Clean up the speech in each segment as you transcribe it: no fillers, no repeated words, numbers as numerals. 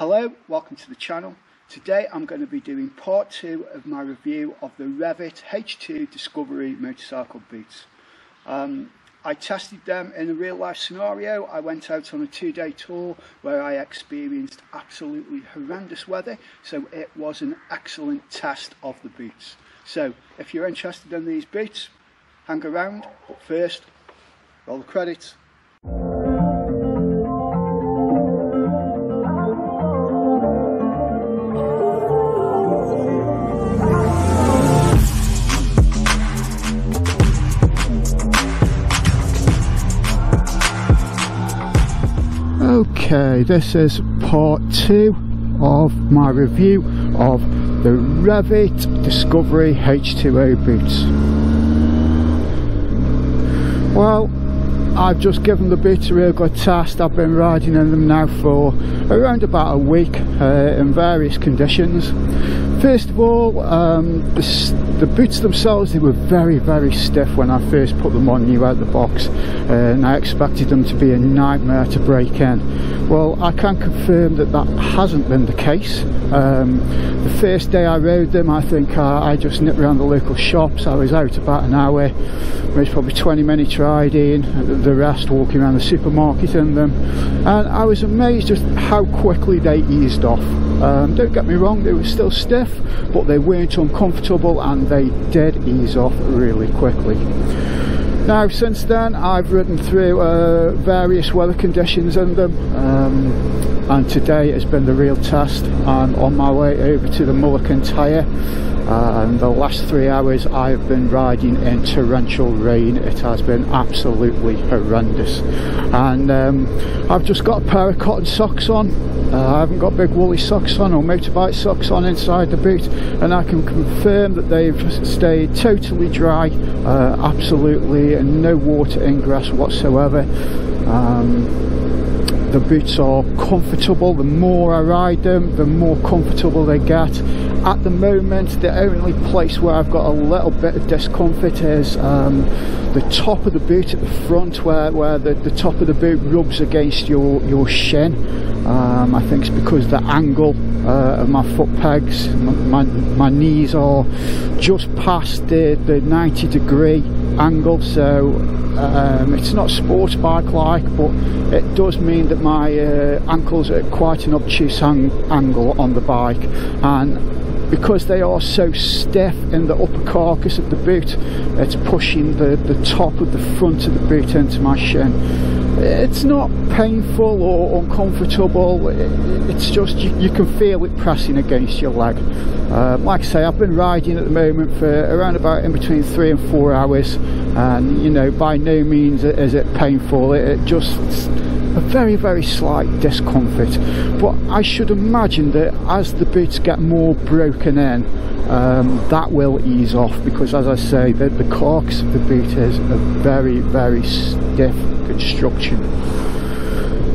Hello, welcome to the channel. Today I'm going to be doing part 2 of my review of the Rev It H20 Discovery motorcycle boots. I tested them in a real life scenario. I went out on a 2-day tour where I experienced absolutely horrendous weather, so it was an excellent test of the boots. So if you're interested in these boots, hang around, but first, roll the credits. Okay, this is part 2 of my review of the Rev It Discovery H20 boots. Well, I've just given the boots a real good test. I've been riding in them now for around about a week in various conditions. First of all, the boots themselves, they were very stiff when I first put them on new out the box, and I expected them to be a nightmare to break in. Well, I can confirm that that hasn't been the case. The first day I rode them, I think I just nipped around the local shops. I was out about an hour, it was probably 20 minutes riding, the rest walking around the supermarket in them, and I was amazed just how quickly they eased off. Don't get me wrong, they were still stiff, but they weren't uncomfortable and they did ease off really quickly. Now, since then I've ridden through various weather conditions in them, and today has been the real test. I'm on my way over to the Mullican tyre, and the last 3 hours I've been riding in torrential rain. It has been absolutely horrendous, and I've just got a pair of cotton socks on. I haven't got big woolly socks on or motorbike socks on inside the boot, and I can confirm that they've stayed totally dry, absolutely no water ingress whatsoever. The boots are comfortable. The more I ride them, the more comfortable they get. At the moment, the only place where I've got a little bit of discomfort is the top of the boot at the front, where the top of the boot rubs against your shin. I think it's because the angle of my foot pegs, my knees are just past the 90-degree angle, so it's not sports bike like, but it does mean that my ankles are at quite an obtuse angle on the bike, and because they are so stiff in the upper carcass of the boot, it's pushing the top of the front of the boot into my shin. It's not painful or uncomfortable, it's just you can feel it pressing against your leg. Like I say, I've been riding at the moment for around about in between 3 and 4 hours, and you know, by no means is it painful. It just a very slight discomfort, but I should imagine that as the boots get more broken in, that will ease off, because as I say, the carcass of the boot is a very stiff construction.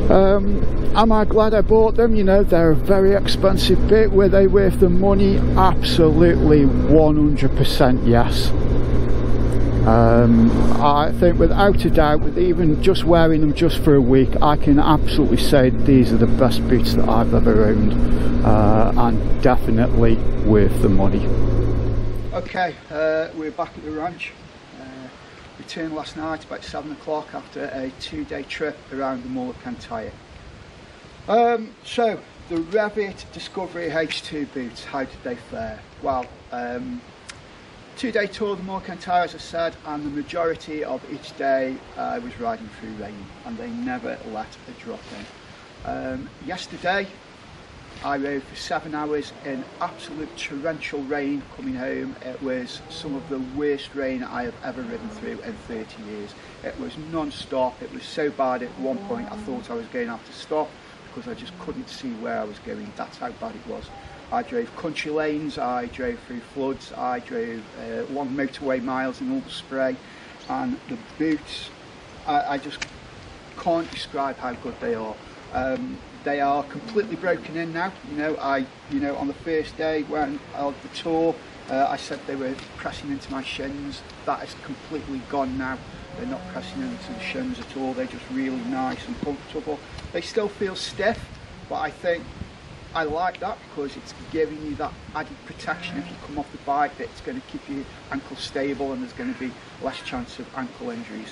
Am I glad I bought them? You know, they're a very expensive boot. Were they worth the money? Absolutely 100% yes. I think without a doubt, with even just wearing them just for a week, I can absolutely say these are the best boots that I've ever owned, and definitely worth the money. Okay, we're back at the ranch. Returned last night about 7 o'clock after a 2-day trip around the Mullican tyre. So the Rev It Discovery H20 boots, how did they fare? Well, 2-day tour of the Mullican tyre, as I said, and the majority of each day I was riding through rain, and they never let a drop in. Yesterday I rode for 7 hours in absolute torrential rain coming home. It was some of the worst rain I have ever ridden through in 30 years. It was non-stop. It was so bad at one point I thought I was going to have to stop, because I just couldn't see where I was going. That's how bad it was. I drove country lanes, I drove through floods, I drove long motorway miles in all the spray, and the boots, I just can't describe how good they are. They are completely broken in now. You know, on the first day when I had the tour, I said they were pressing into my shins. That is completely gone now. They're not pressing into the shins at all. They're just really nice and comfortable. They still feel stiff, but I think I like that because it's giving you that added protection if you come off the bike, that it's going to keep your ankle stable and there's going to be less chance of ankle injuries.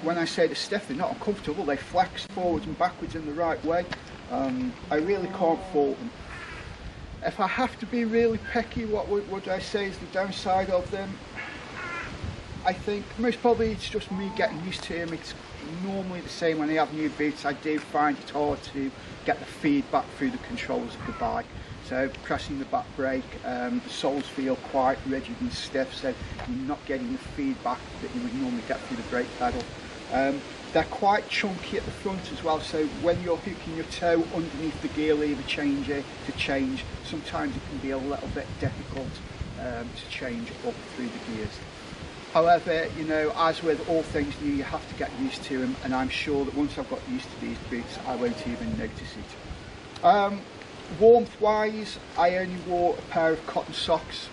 When I say they're stiff, they're not uncomfortable, they flex forwards and backwards in the right way. I really can't fault them. If I have to be really picky, what would I say is the downside of them? I think most probably it's just me getting used to them. It's normally the same when I have new boots. I do find it hard to get the feedback through the controls of the bike. So pressing the back brake, the soles feel quite rigid and stiff, so you're not getting the feedback that you would normally get through the brake pedal. They're quite chunky at the front as well, so when you're hooking your toe underneath the gear lever changer to change, sometimes it can be a little bit difficult to change up through the gears. However, you know, as with all things new, you have to get used to them, and I'm sure that once I've got used to these boots, I won't even notice it. Warmth wise, I only wore a pair of cotton socks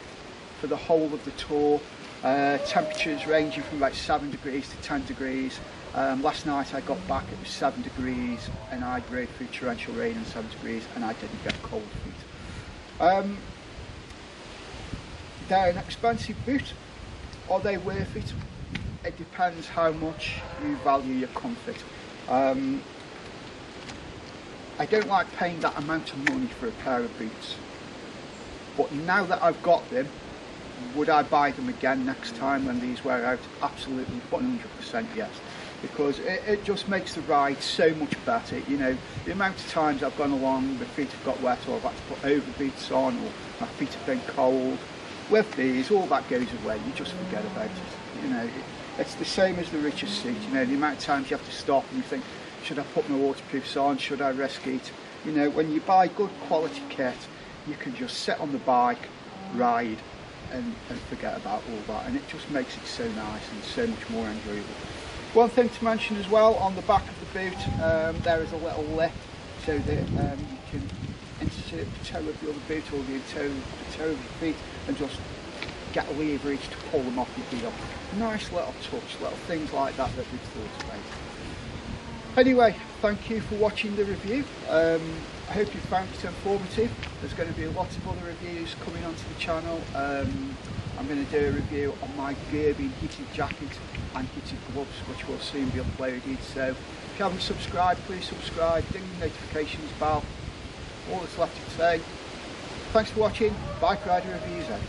for the whole of the tour. Temperatures ranging from about 7 degrees to 10 degrees. Last night I got back, it was 7 degrees, and I drove through torrential rain and 7 degrees, and I didn't get cold feet. They're an expensive boot. Are they worth it? It depends how much you value your comfort. I don't like paying that amount of money for a pair of boots, but now that I've got them, would I buy them again next time when these wear out? Absolutely, 100% yes, because it just makes the ride so much better. You know, the amount of times I've gone along, my feet have got wet, or I've had to put over boots on, or my feet have been cold. With these, all that goes away, you just forget about it. You know, it's the same as the richest seat. You know, the amount of times you have to stop and you think, should I put my waterproofs on, should I risk it? You know, when you buy good quality kit, you can just sit on the bike, ride, and forget about all that, and it just makes it so nice and so much more enjoyable. One thing to mention as well, on the back of the boot, there is a little lip so that you can insert the toe of the other boot or the toe of your feet and just get a leverage to pull them off your heel. Nice little touch, little things like that we've thought about. Anyway, thank you for watching the review. I hope you found it informative. There's going to be lots of other reviews coming onto the channel. I'm going to do a review on my Gerby heated jacket and heated gloves, which will soon be uploaded. So if you haven't subscribed, please subscribe, ding the notifications bell. All that's left to say. Thanks for watching. Bike Rider Reviews out.